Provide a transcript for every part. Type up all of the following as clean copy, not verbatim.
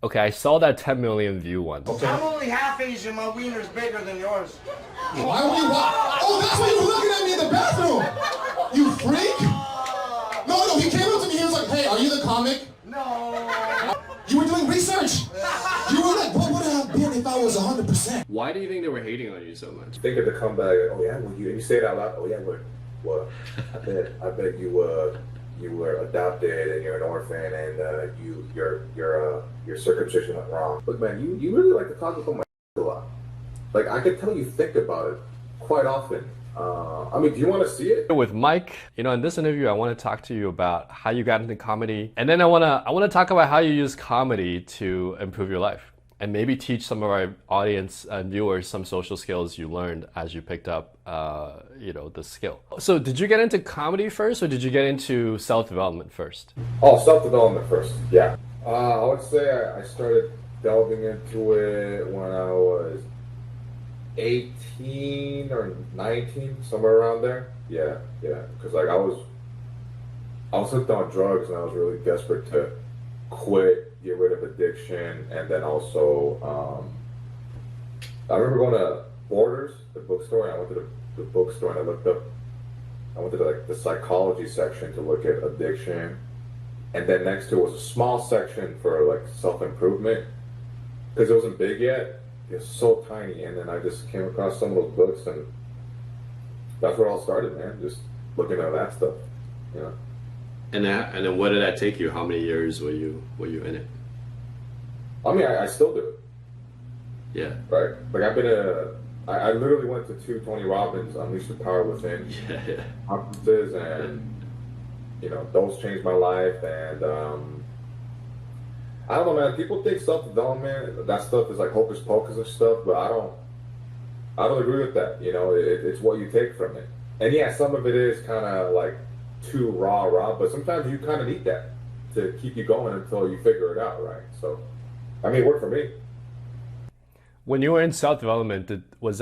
Okay, I saw that 10 million view once. Okay. I'm only half Asian. My wiener's bigger than yours. Why were you? Oh, that's why you were looking at me in the bathroom. You freak! No, he came up to me. He was like, "Hey, are you the comic?" No. You were doing research. You were like, "What would I have been if I was 100%?" Why do you think they were hating on you so much? Think of the comeback. Oh yeah, well, you say it out loud. Oh yeah, what? I bet you were adopted and you're an orphan and your circumcision went wrong. Look, man, you really like to talk about my a lot. Like I could tell you think about it quite often. I mean, do you want to see it? With Mike, in this interview, I want to talk to you about how you got into comedy, and then I want to talk about how you use comedy to improve your life, and maybe teach some of our audience and viewers some social skills you learned as you picked up, the skill. So, did you get into comedy first, or did you get into self-development first? Oh, self-development first. Yeah. I would say I started delving into it when I was 18 or 19, somewhere around there. Yeah. Because like I was hooked on drugs and I was really desperate to quit, get rid of addiction, and then also I remember going to Borders, the bookstore, and I went to the bookstore and I went to like the psychology section to look at addiction, and then next to it was a small section for like self-improvement because it wasn't big yet. It was so tiny, and then I just came across some of those books, and that's where it all started, man. Just looking at that stuff, And then what did that take you? How many years were you in it? I mean, I still do it. Yeah. Right. Like I literally went to two Tony Robbins Unleash the Power Within conferences, and those changed my life. And I don't know, man. People think self-development, that stuff is like hocus pocus and stuff, but I don't agree with that. It's what you take from it. And yeah, some of it is kind of like too raw, but sometimes you kind of need that to keep you going until you figure it out, right? So, I mean, it worked for me. When you were in self-development, was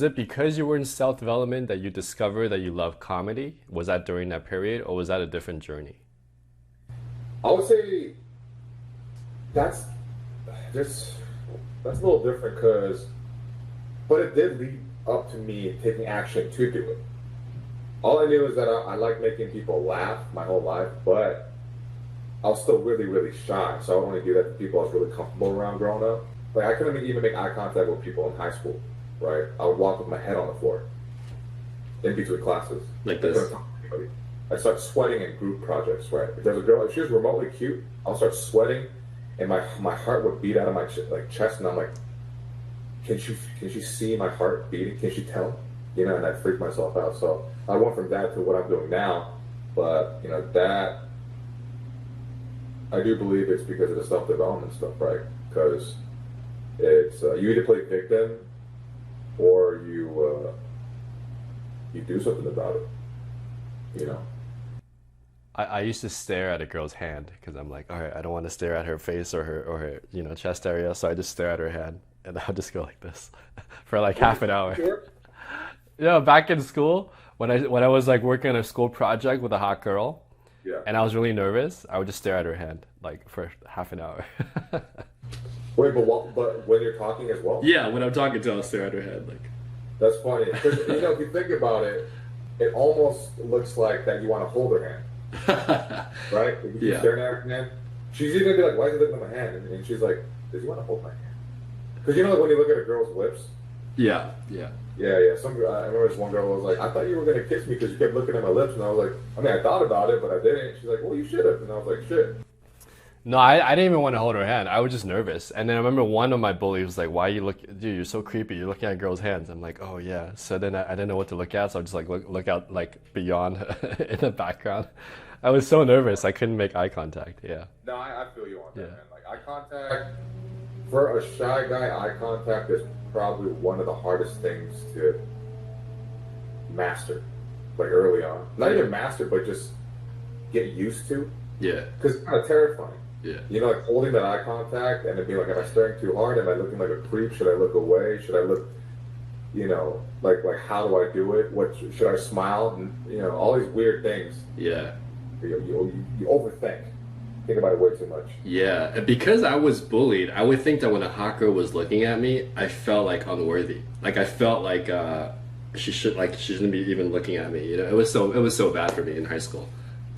it because you were in self-development that you discovered that you love comedy? Was that during that period, or was that a different journey? I would say that's a little different but it did lead up to me taking action to do it. All I knew is that I like making people laugh my whole life, but I was still really, really shy, so I would only do that to people I was really comfortable around growing up. Like I couldn't even make eye contact with people in high school, right? I would walk with my head on the floor in between classes. Like this? I start sweating in group projects, right? If there's a girl, if she was remotely cute, I'll start sweating, and my heart would beat out of my chest, and I'm like, can she see my heart beating? Can she tell? And I'd freak myself out. So I went from that to what I'm doing now, but that I do believe it's because of the self-development stuff, right? Because it's you either play victim or you do something about it, I used to stare at a girl's hand because I'm like, all right, I don't want to stare at her face or her chest area, so I just stare at her hand and I'll just go like this for like half an hour. Sure. Back in school when I was like working on a school project with a hot girl, and I was really nervous, I would just stare at her hand like for half an hour. Wait, but when you're talking as well? Yeah, when I'm talking to her, I'll stare at her hand like. That's funny because if you think about it, it almost looks like that you want to hold her hand. Right? If you're staring at her hand, she's either gonna be like, "Why is he looking at my hand?" And she's like, "Does he want to hold my hand?" Because like when you look at a girl's lips. Yeah. I remember this one girl was like, "I thought you were gonna kiss me because you kept looking at my lips," and I was like, "I mean, I thought about it, but I didn't." She's like, "Well, you should have," and I was like, "Shit." No, I didn't even want to hold her hand. I was just nervous. And then I remember one of my bullies was like, "Why dude, you're so creepy. You're looking at girls' hands." I'm like, "Oh yeah." So then I didn't know what to look at, so I just like look out like beyond in the background. I was so nervous I couldn't make eye contact. Yeah. No, I feel you on that, man. Like eye contact for a shy guy, eye contact is probably one of the hardest things to master, like early on. Not even master, but just get used to. Yeah. Because it's kind of terrifying. Yeah. Like holding that eye contact and it being like, am I staring too hard? Am I looking like a creep? Should I look away? Should I look, like how do I do it? Should I smile? And, all these weird things. Yeah. You overthink. think about it way too much. Yeah, and because I was bullied, I would think that when a hot girl was looking at me, I felt like unworthy. Like I felt like she shouldn't be even looking at me. You know, it was so bad for me in high school.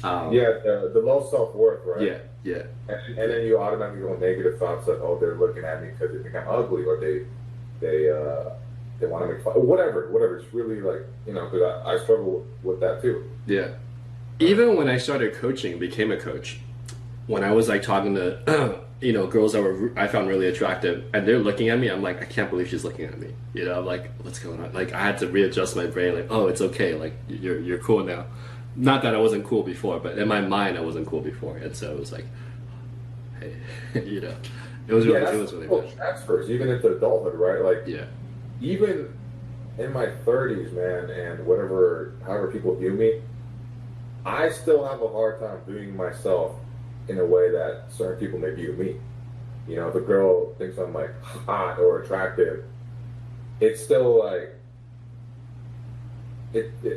Yeah, the low self-worth, right? Yeah, yeah. And then you automatically go negative thoughts like, oh, they're looking at me because they think I'm ugly, or they want to make fun, whatever. It's really like, you know, because I struggle with that too. Yeah. Even when I started coaching, became a coach, when I was like talking to, you know, girls that I found really attractive, and they're looking at me, I'm like, I can't believe she's looking at me. You know, I'm like, what's going on? Like I had to readjust my brain. Like, oh, it's okay. Like you're cool now. Not that I wasn't cool before, but in my mind, I wasn't cool before, and so it was like, hey, you know, it was really good. Transfers even into adulthood, right? Like, yeah, even in my 30s, man, and however people view me, I still have a hard time viewing myself in a way that certain people may view me. You know, if a girl thinks I'm like hot or attractive, it's still like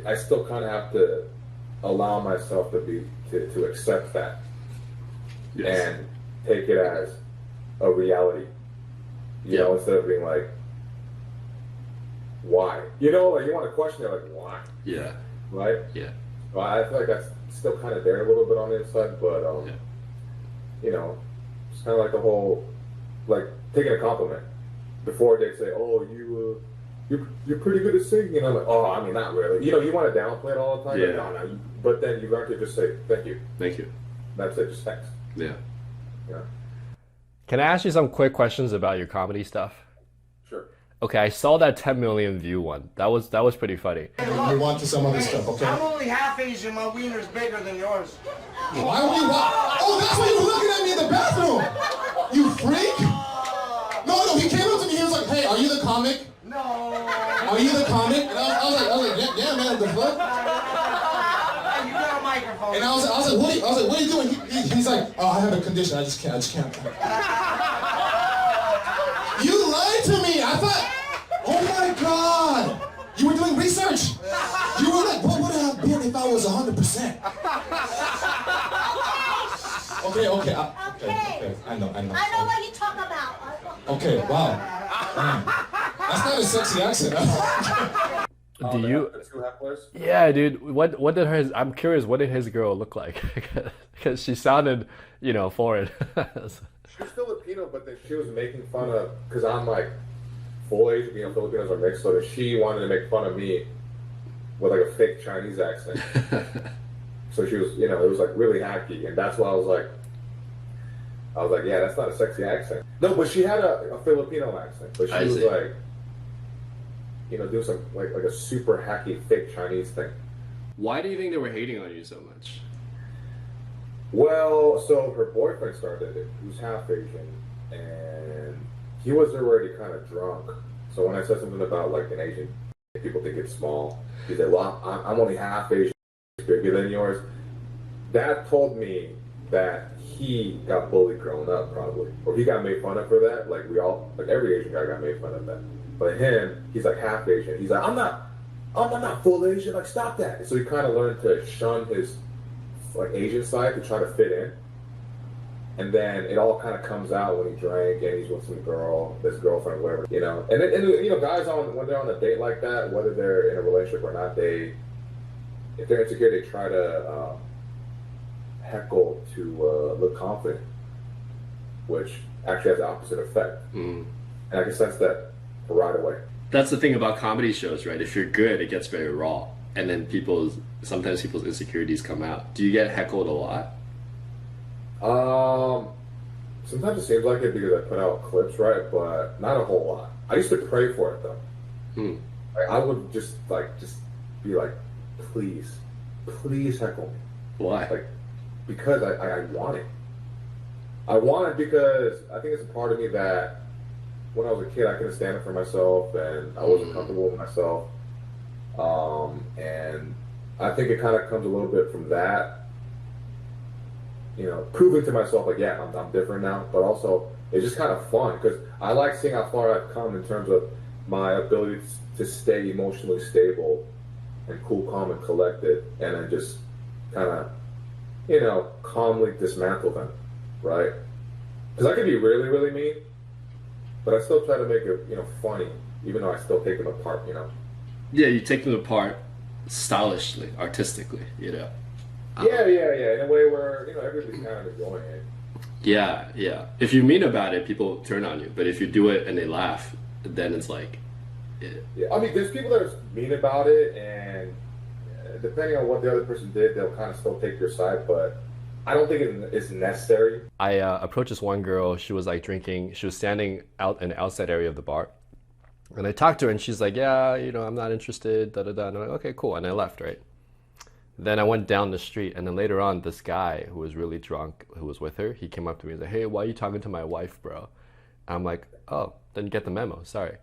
I still kind of have to allow myself to accept that. yes. And take it as a reality. You know, instead of being like, why? You know, like you want to question it, like why? Yeah, Right? yeah. Well, I feel like that's still kind of there a little bit on the inside, but you know, it's kind of like the whole, like taking a compliment before they say, "Oh, you're pretty good at singing." And I'm like, "Oh, I mean, not really." You know, you want to downplay it all the time. Yeah. Like, no. But then you learn to just say, "Thank you." Thank you. That's it. Just thanks. Yeah. Yeah. Can I ask you some quick questions about your comedy stuff? Sure. Okay, I saw that 10 million view one. That was pretty funny. Move on to some other stuff, okay? I'm only half Asian. My wiener's bigger than yours. Why would you walk? Oh, that's why you were looking at me in the bathroom. You freak? No, he came up to me. He was like, "Hey, are you the comic? No. Are you the comic?" And I was like, "Yeah, man, the fuck?" You got a microphone. And I was like, "What are you doing?" He's like, "Oh, I have a condition. I just can't." You lied to me. I thought, oh my God, you were doing research. You were like, what would I have been if I was 100%? Okay. I know. I know what you talk about. Okay, wow. Man. That's not a sexy accent. Do you? The two hecklers? Yeah, dude. What did his? I'm curious. What did his girl look like? Because she sounded, you know, foreign. She's Filipino, but then she was making fun of, because I'm like full Asian, you know, Filipinos are mixed, so that she wanted to make fun of me with like a fake Chinese accent. So she was, you know, it was like really hacky, and that's why I was like, yeah, that's not a sexy accent. No, but she had a Filipino accent, but she was like, you know, doing some like a super hacky fake Chinese thing. Why do you think they were hating on you so much? Well, so her boyfriend started it, who's half Asian, and he was already kind of drunk. So when I said something about like an Asian, people think it's small. He said, "Well, I'm only half Asian, bigger than yours." That told me that he got bullied growing up, probably, or he got made fun of for that. Like every Asian guy got made fun of that. But him, he's like half Asian. He's like, I'm not full Asian. Like, stop that. So he kind of learned to shun his like Asian side to try to fit in, and then it all kind of comes out when he drank and he's with his girlfriend, whatever, you know. And you know, guys when they're on a date like that, whether they're in a relationship or not, if they're insecure, they try to heckle to look confident, which actually has the opposite effect. And I can sense that right away. That's the thing about comedy shows, right? If you're good, it gets very raw, and then sometimes people's insecurities come out. Do you get heckled a lot? Sometimes it seems like it because I put out clips, right? But not a whole lot. I used to pray for it though. I would just be like, please heckle me. Why? Like, because I want it. I want it because I think it's a part of me that when I was a kid, I couldn't stand up for myself, and I wasn't comfortable with myself. And I think it kind of comes a little bit from that, you know, proving to myself, like, yeah, I'm different now, but also it's just kind of fun because I like seeing how far I've come in terms of my ability to stay emotionally stable and cool, calm, and collected, and then just kind of, you know, calmly dismantle them right? Because I could be really, really mean, but I still try to make it, funny, even though I still take them apart, Yeah, you take them apart stylishly, artistically, Yeah, in a way where, everybody's kind of enjoying it. Yeah, yeah. If you're mean about it, people turn on you. But if you do it and they laugh, then it's like... Yeah, I mean, there's people that are mean about it, and depending on what the other person did, they'll kind of still take your side, but I don't think it's necessary. I approached this one girl. She was like drinking. She was standing out in the outside area of the bar. And I talked to her, and she's like, yeah, I'm not interested, da-da-da. And I'm like, okay, cool. And I left, right? Then I went down the street, and then later on, this guy who was really drunk, who was with her, he came up to me and said, hey, why are you talking to my wife, bro? I'm like, oh, didn't get the memo, sorry.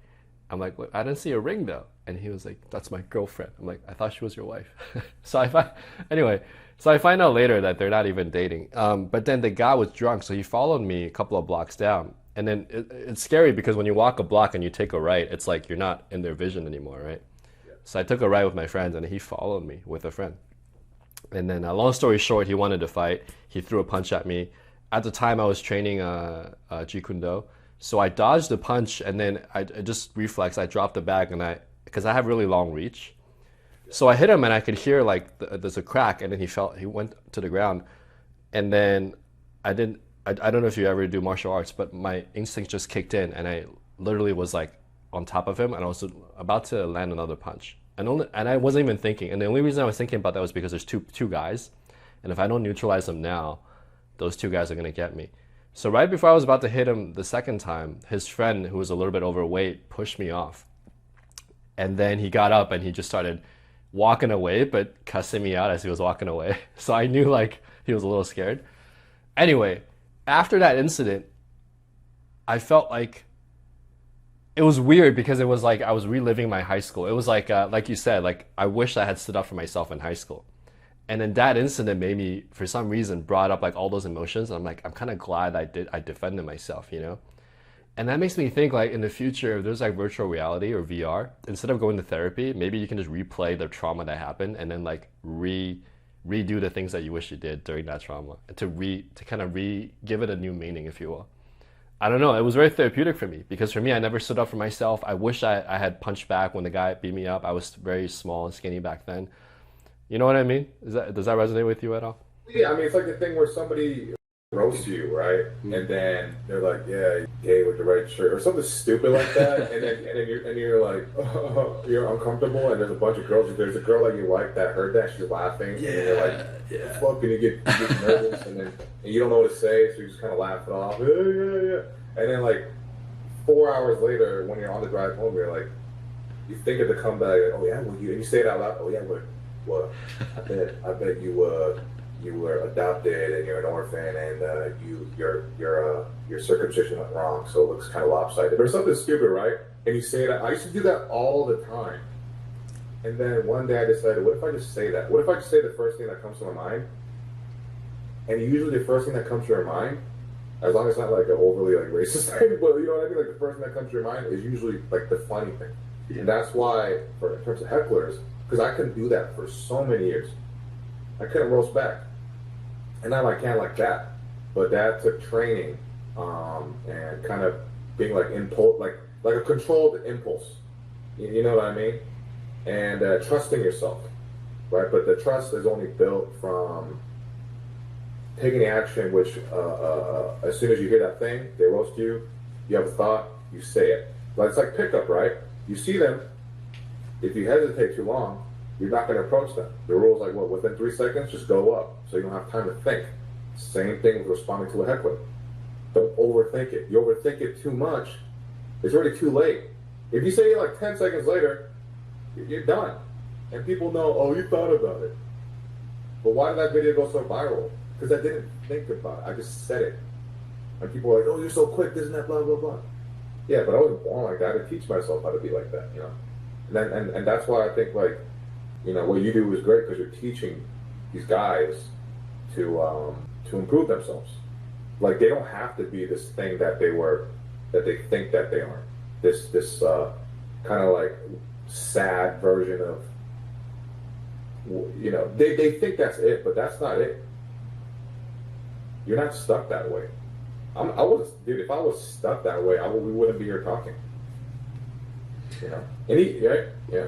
I'm like, what? I didn't see a ring, though. And he was like, that's my girlfriend. I'm like, I thought she was your wife. So I find out later that they're not even dating. But then the guy was drunk, so he followed me a couple of blocks down. And then it's scary because when you walk a block and you take a right, it's like you're not in their vision anymore, right? Yeah. So I took a right with my friends, and he followed me with a friend. And then, long story short, he wanted to fight. He threw a punch at me. At the time, I was training Jeet Kune Do. So I dodged the punch, and then I just reflex. I dropped the bag, because I have really long reach. So I hit him, and I could hear like there's a crack, and then he went to the ground. And then I don't know if you ever do martial arts, but my instinct just kicked in, and I literally was like on top of him, and I was about to land another punch. And I wasn't even thinking. And the only reason I was thinking about that was because there's two guys, and if I don't neutralize them now, those two guys are gonna get me. So right before I was about to hit him the second time, his friend, who was a little bit overweight, pushed me off. And then he got up and he just started walking away, but cussing me out as he was walking away. So I knew like he was a little scared. Anyway, after that incident, I felt like it was weird because it was like I was reliving my high school. It was like you said, like I wish I had stood up for myself in high school. And then that incident made me, for some reason, brought up like all those emotions. And I'm like, I'm kind of glad I defended myself, And that makes me think like in the future, if there's like virtual reality or VR, instead of going to therapy, maybe you can just replay the trauma that happened and then like redo the things that you wish you did during that trauma, and to kind of give it a new meaning, if you will. I don't know. It was very therapeutic for me because for me, I never stood up for myself. I wish I had punched back when the guy beat me up. I was very small and skinny back then. You know what I mean? Does that resonate with you at all? Yeah, I mean, it's like the thing where somebody roasts you, right? Mm-hmm. And then they're like, yeah, you're gay with the right shirt, or something stupid like that. and then you're like, oh, you're uncomfortable, and there's a bunch of girls. There's a girl that you like that heard that, she's laughing. Yeah, and you're like, yeah. Fuck, and you get nervous, and you don't know what to say, so you just kind of laugh it off. Yeah. And then like 4 hours later, when you're on the drive home, you're like, you think of the comeback, oh yeah, well, and you say it out loud, oh yeah, well, I bet you were adopted and you're an orphan and your circumcision went wrong, so it looks kind of lopsided or something stupid, right? And you say that. I used to do that all the time. And then one day I decided, what if I just say that? What if I just say the first thing that comes to my mind? And usually the first thing that comes to your mind, as long as it's not like an overly like racist thing, but you know what I mean? Like the first thing that comes to your mind is usually like the funny thing. Yeah. And that's why, in terms of hecklers, because I couldn't do that for so many years. I couldn't roast back. And now I can like that. But that took training and kind of being like like a controlled impulse. You know what I mean? And trusting yourself, right? But the trust is only built from taking action, which as soon as you hear that thing, they roast you, you have a thought, you say it. But it's like pickup, right? You see them. If you hesitate too long, you're not going to approach them. The rule is like, what, within 3 seconds, just go up. So you don't have time to think. Same thing with responding to a heckler. Don't overthink it. You overthink it too much, it's already too late. If you say it like 10 seconds later, you're done. And people know, oh, you thought about it. But why did that video go so viral? Because I didn't think about it. I just said it. And people are like, oh, you're so quick, isn't that blah, blah, blah. Yeah, but I wasn't born like that. I had to teach myself how to be like that, And that's why I think, like, what you do is great because you're teaching these guys to improve themselves. Like, they don't have to be this thing that they think that they are. This kind of like sad version of, they think that's it, but that's not it. You're not stuck that way. I was, dude. If I was stuck that way, we wouldn't be here talking. You know, right? Yeah.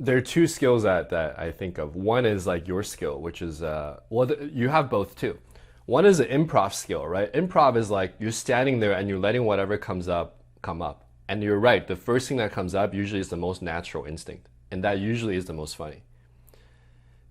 There are two skills that I think of. One is like your skill, which is you have both too. One is an improv skill, right? Improv is like you're standing there and you're letting whatever comes up come up. And you're right, the first thing that comes up usually is the most natural instinct, and that usually is the most funny.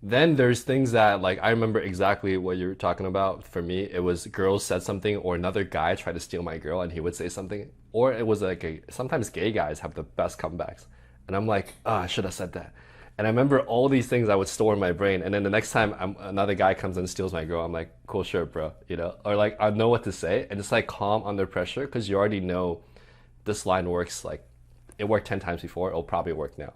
Then there's things that like I remember exactly what you're talking about. For me, it was girls said something or another guy tried to steal my girl and he would say something, or it was like sometimes gay guys have the best comebacks, and I'm like, oh, I should have said that. And I remember all these things I would store in my brain, and then the next time another guy comes and steals my girl, I'm like, cool, sure, bro, or like I know what to say, and it's like calm under pressure because you already know this line works. Like it worked 10 times before, it'll probably work now.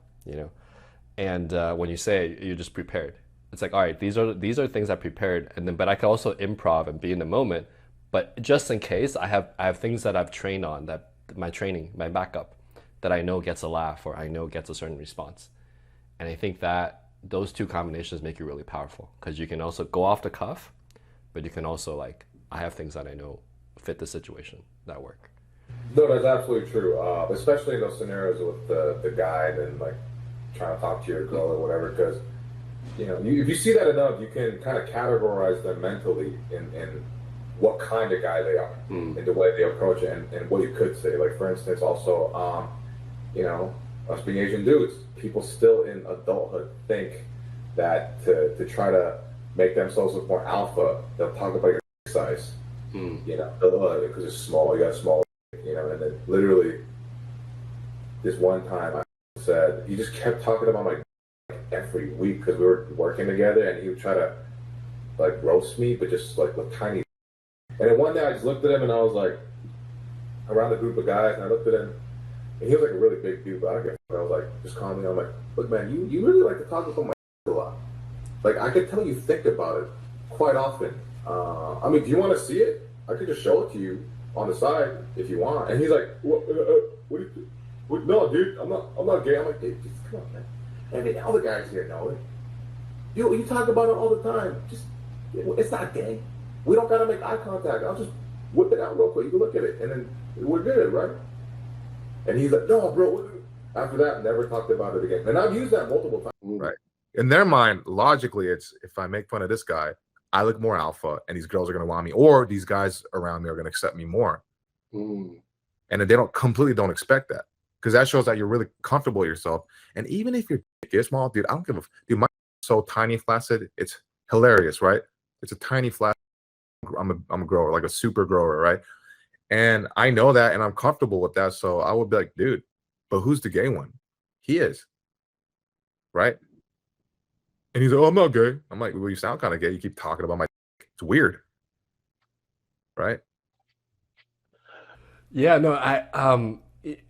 And when you say it, you're just prepared. It's like, all right, these are things I prepared, and then but I can also improv and be in the moment. But just in case, I have things that I've trained on, that my backup, that I know gets a laugh or I know gets a certain response. And I think that those two combinations make you really powerful because you can also go off the cuff, but you can also like I have things that I know fit the situation that work. No, that's absolutely true. Especially in those scenarios with the guy and then like trying to talk to your girl or whatever, because if you see that enough, you can kind of categorize them mentally in what kind of guy they are, in the way they approach it, and what you could say. Like for instance, also, us being Asian dudes, people still in adulthood think that to try to make themselves look more alpha, they'll talk about your size, because it's small, you got a small, and then literally this one time I said, he just kept talking about my every week because we were working together, and he would try to like roast me, but just like with tiny. And then one day I just looked at him and I was like, around a group of guys, and I looked at him, and he was like a really big dude, but I don't give a fuck. I was like, just calmly, I'm like, look, man, you really like to talk about my a lot. Like I could tell you think about it quite often. I mean, do you want to see it? I could just show it to you on the side if you want. And he's like, what do you do? No, dude, I'm not gay. I'm like, dude, just come on, man. And the other guys here know it. You talk about it all the time. It's not gay. We don't gotta make eye contact. I'll just whip it out real quick. You can look at it, and then we're good, right? And he's like, no, bro. After that, never talked about it again. And I've used that multiple times. Right. In their mind, logically, it's if I make fun of this guy, I look more alpha, and these girls are gonna want me, or these guys around me are gonna accept me more. And then they don't expect that. Because that shows that you're really comfortable with yourself. And even if your dick is small, dude, I don't give a dude, my so tiny flaccid, it's hilarious, right? It's a tiny flaccid. I'm a grower, like a super grower, right? And I know that, and I'm comfortable with that. So I would be like, dude, but who's the gay one? He is, right? And he's like, oh, I'm not gay. I'm like, well, you sound kind of gay. You keep talking about my dick. It's weird, right? Yeah, no,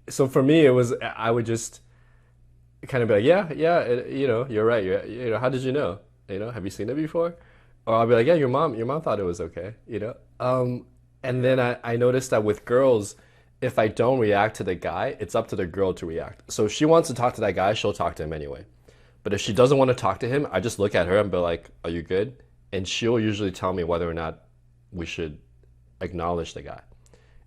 so for me, it was I would just kind of be like, yeah, you're right. How did you know? Have you seen it before? Or I'll be like, yeah, your mom thought it was okay. And then I noticed that with girls, if I don't react to the guy, it's up to the girl to react. So if she wants to talk to that guy, she'll talk to him anyway. But if she doesn't want to talk to him, I just look at her and be like, are you good? And she'll usually tell me whether or not we should acknowledge the guy.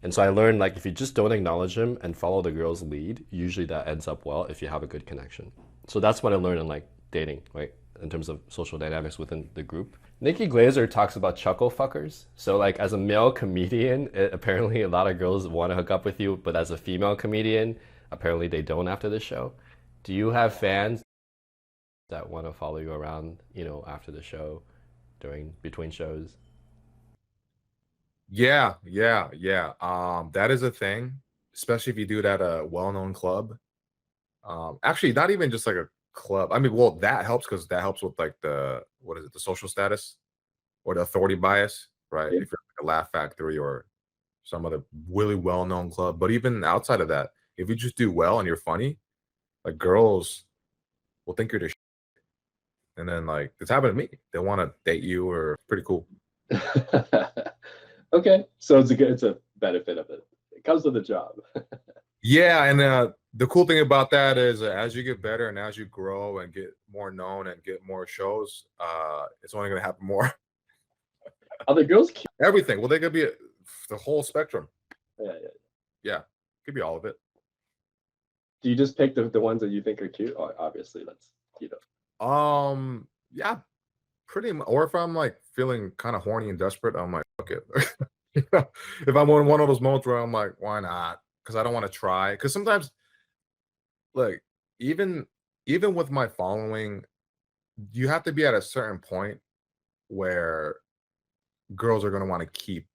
And so I learned, like, if you just don't acknowledge him and follow the girl's lead, usually that ends up well if you have a good connection. So that's what I learned in, like, dating, right? In terms of social dynamics within the group. Nikki Glazer talks about chuckle fuckers. So, like, as a male comedian, apparently a lot of girls want to hook up with you, but as a female comedian, apparently they don't after the show. Do you have fans that want to follow you around, after the show, between shows? Yeah. That is a thing, especially if you do it at a well-known club. Actually, not even just like a club. I mean, well, that helps because that helps with like the social status or the authority bias, right? If you're like a Laugh Factory or some other really well-known club. But even outside of that, if you just do well and you're funny, like girls will think you're the shit. And then like it's happened to me. They want to date you, or pretty cool. Okay, so it's a benefit of it. It comes with the job. Yeah, and the cool thing about that is as you get better and as you grow and get more known and get more shows, it's only going to happen more. Are the girls cute? Everything. Well, they could be the whole spectrum. Yeah. Yeah, could be all of it. Do you just pick the ones that you think are cute? Or obviously, that's Yeah, pretty much. Or if I'm like feeling kind of horny and desperate, I'm like, fuck it. You know, if I'm in one of those moments where I'm like, why not? Because I don't want to try. Because sometimes, like, even with my following, you have to be at a certain point where girls are gonna want to keep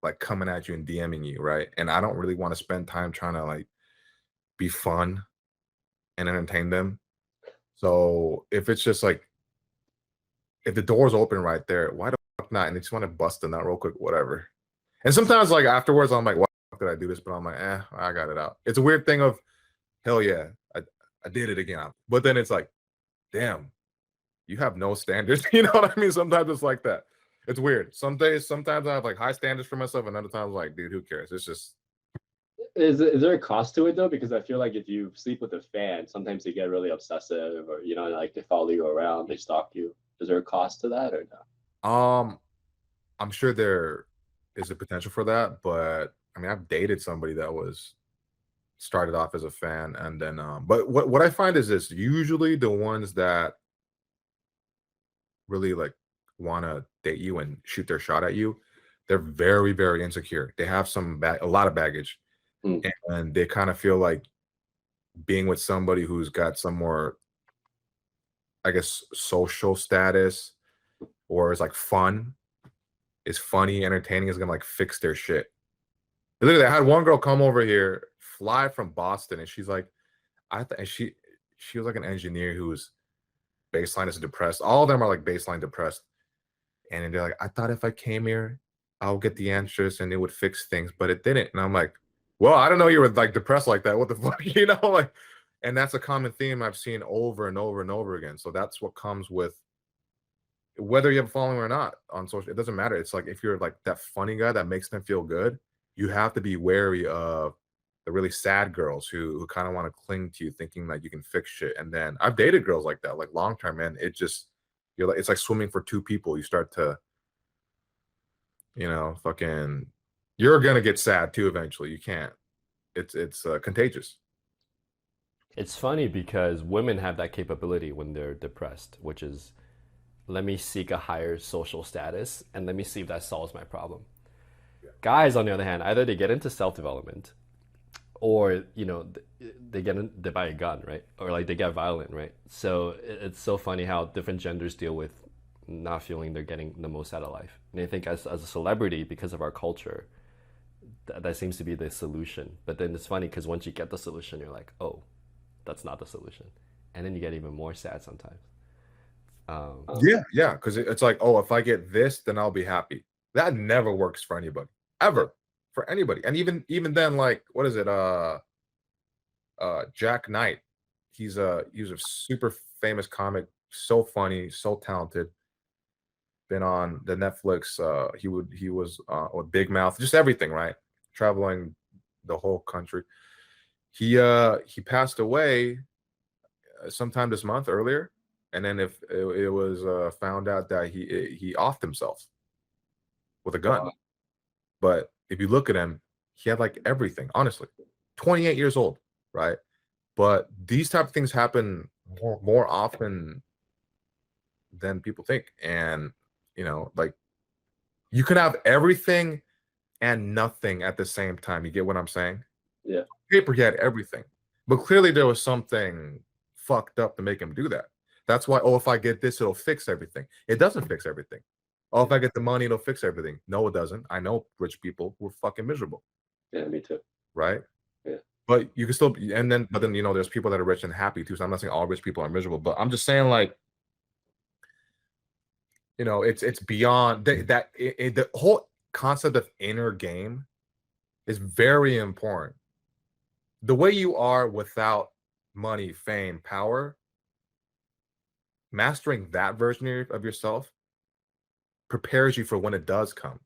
like coming at you and DMing you, right? And I don't really want to spend time trying to like be fun and entertain them. So if it's just like if the door's open right there, why the fuck not? And they just want to bust in that real quick, whatever. And sometimes like afterwards, I'm like, why the fuck did I do this? But I'm like, I got it out. It's a weird thing of hell yeah, I did it again. But then it's like, damn, you have no standards. You know what I mean? Sometimes it's like that. It's weird. Sometimes I have like high standards for myself, and other times like, dude, who cares? It's just Is there a cost to it though? Because I feel like if you sleep with a fan, sometimes they get really obsessive, or like they follow you around, they stalk you. Is there a cost to that or no? I'm sure there is a potential for that, but I mean, I've dated somebody that was started off as a fan, and then but what I find is this: usually the ones that really like want to date you and shoot their shot at you, they're very, very insecure. They have a lot of baggage, and they kind of feel like being with somebody who's got some more, I guess, social status or is like fun, is funny, entertaining, is gonna like fix their shit. Literally, I had one girl come over here, fly from Boston, and she's like, and she was like an engineer who's baseline is depressed. All of them are like baseline depressed. And they're like, I thought if I came here, I'll get the answers and it would fix things, but it didn't. And I'm like, well, I don't know you were like depressed like that. What the fuck? Like, and that's a common theme I've seen over and over and over again. So that's what comes with whether you have a following or not on social. It doesn't matter. It's like if you're like that funny guy that makes them feel good, you have to be wary of the really sad girls who kind of want to cling to you thinking that you can fix shit. And then I've dated girls like that, like long term, man. It just it's like swimming for two people. You start to, fucking, you're gonna get sad too eventually. You can't. It's contagious. It's funny because women have that capability when they're depressed, which is let me seek a higher social status and let me see if that solves my problem. Yeah. Guys, on the other hand, either they get into self-development or they buy a gun, right? Or like they get violent, right? So it's so funny how different genders deal with not feeling they're getting the most out of life. And I think as a celebrity, because of our culture, that seems to be the solution. But then it's funny because once you get the solution, you're like, oh, that's not the solution, and then you get even more sad sometimes. Yeah, because it's like, oh, if I get this, then I'll be happy. That never works for anybody, ever. For anybody. And even then, like, what is it? Jack Knight. He was a super famous comic, so funny, so talented. Been on the Netflix. He was with Big Mouth, just everything, right? Traveling the whole country. He passed away sometime this month earlier, and then if it was found out that he offed himself with a gun. Wow. But if you look at him, he had like everything, honestly. 28 years old, right? But these type of things happen more often than people think. And, like you can have everything and nothing at the same time. You get what I'm saying? Yeah. Paper, he had everything. But clearly there was something fucked up to make him do that. That's why, if I get this, it'll fix everything. It doesn't fix everything. Oh, if I get the money, it'll fix everything. No, it doesn't. I know rich people who are fucking miserable. Yeah, me too. Right? Yeah. But you can still, but then, there's people that are rich and happy too. So I'm not saying all rich people are miserable, but I'm just saying like, it's beyond that. The whole concept of inner game is very important. The way you are without money, fame, power, mastering that version of yourself prepares you for when it does come,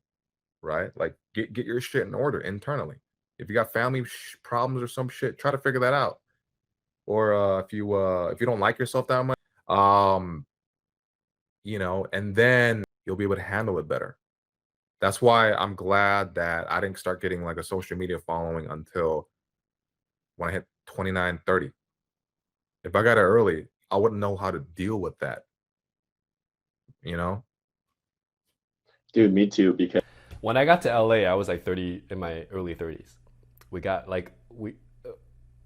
right? Like get your shit in order internally. If you got family problems or some shit, try to figure that out. Or if you don't like yourself that much, and then you'll be able to handle it better. That's why I'm glad that I didn't start getting like a social media following until when I hit 29, 30. If I got it early, I wouldn't know how to deal with that. You know? Dude, me too. Because When I got to LA, I was like 30 in my early 30s. We got like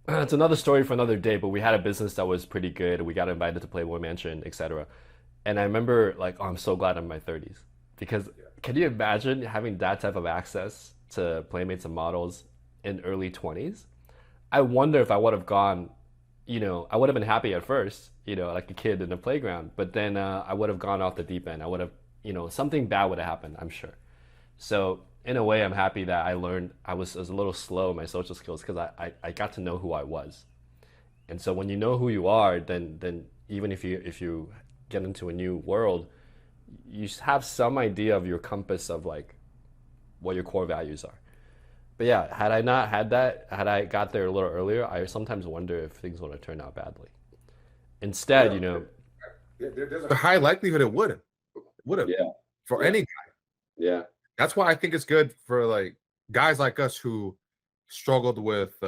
it's another story for another day, but we had a business that was pretty good. We got invited to Playboy Mansion, etc. And I remember like, oh, I'm so glad I'm in my 30s because can you imagine having that type of access to playmates and models in early 20s? I wonder if I would have gone, I would have been happy at first, like a kid in the playground, but then I would have gone off the deep end. I would have, something bad would have happened, I'm sure. So in a way, I'm happy that I learned I was a little slow in my social skills because I got to know who I was. And so when you know who you are, then even if you get into a new world, you have some idea of your compass of like what your core values are. But yeah, had I not had that, had I got there a little earlier, I sometimes wonder if things would have turned out badly. Instead, There's a high likelihood it would have. yeah, For Yeah. any yeah, That's why I think it's good for like guys like us who struggled with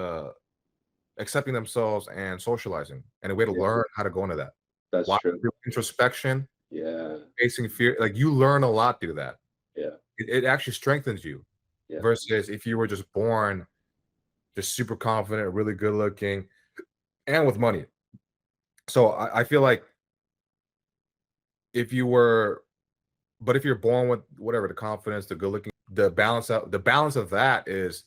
accepting themselves and socializing, and a way to learn how to go into that. that's Why true. introspection, Yeah, facing fear, like you learn a lot through that. yeah, It actually strengthens you. Yeah. Versus if you were just born just super confident, really good looking, and with money. So I feel like if you were, but if you're born with whatever the confidence, the good looking, the balance of that is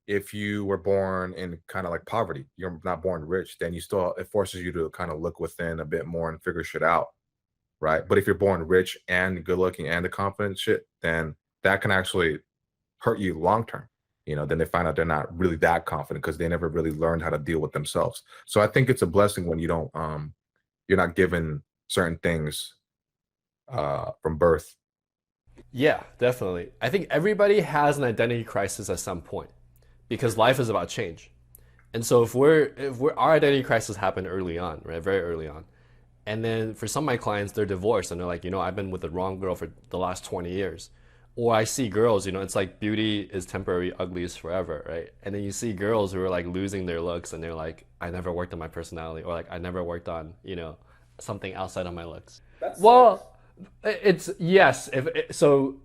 if you were born in kind of like poverty, you're not born rich, then it forces you to kind of look within a bit more and figure shit out, right? But if you're born rich and good looking and the confident shit, then that can actually hurt you long term. Then they find out they're not really that confident because they never really learned how to deal with themselves. So I think it's a blessing when you don't you're not given certain things from birth. Yeah, definitely. I think everybody has an identity crisis at some point because life is about change. And so if our identity crisis happened early on, right, very early on, and then for some of my clients they're divorced and they're like, I've been with the wrong girl for the last 20 years. Or I see girls, it's like beauty is temporary, ugly is forever, right? And then you see girls who are like losing their looks and they're like, I never worked on my personality, or like I never worked on, something outside of my looks. Well, it's yes. So